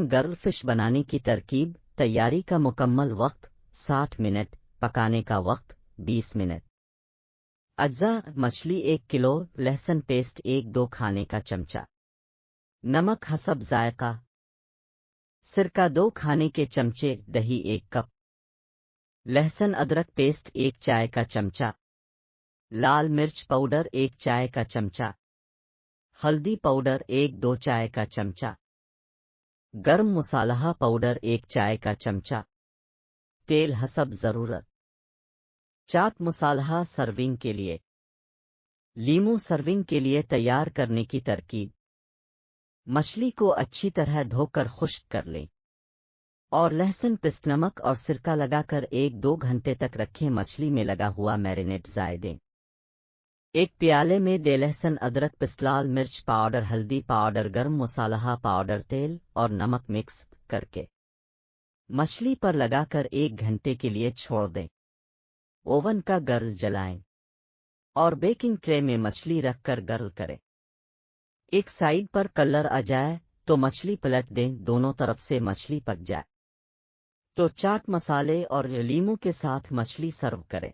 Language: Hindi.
गर्ल फिश बनाने की तरकीब। तैयारी का मुकम्मल वक्त 60 मिनट, पकाने का वक्त 20 मिनट। अज्जा: मछली 1 किलो, लहसुन पेस्ट 1-2 खाने का चमचा, नमक हसब जायका, सिरका 2 खाने के चमचे, दही 1 कप, लहसुन अदरक पेस्ट 1 चाय का चमचा, लाल मिर्च पाउडर 1 चाय का चमचा, हल्दी पाउडर 1-2 चाय का चमचा, गरम मसाला पाउडर 1 चाय का चमचा, तेल हसब ज़रूरत। चाट मसाला सर्विंग के लिए। लीमू सर्विंग के लिए तैयार करने की तरकीब। मछली को अच्छी तरह धोकर खुश्क कर लें और लहसुन पिस्त नमक और सिरका लगाकर 1-2 घंटे तक रखें। मछली में लगा हुआ मैरिनेट जाए दें। एक प्याले में दे लहसुन अदरक पिस्त, लाल मिर्च पाउडर, हल्दी पाउडर, गरम मसाला पाउडर, तेल और नमक मिक्स करके मछली पर लगाकर 1 घंटे के लिए छोड़ दें। ओवन का गर्ल जलाएं और बेकिंग ट्रे में मछली रखकर गर्ल करें। एक साइड पर कलर आ जाए तो मछली पलट दें। दोनों तरफ से मछली पक जाए तो चाट मसाले और लीमू के साथ मछली सर्व करें।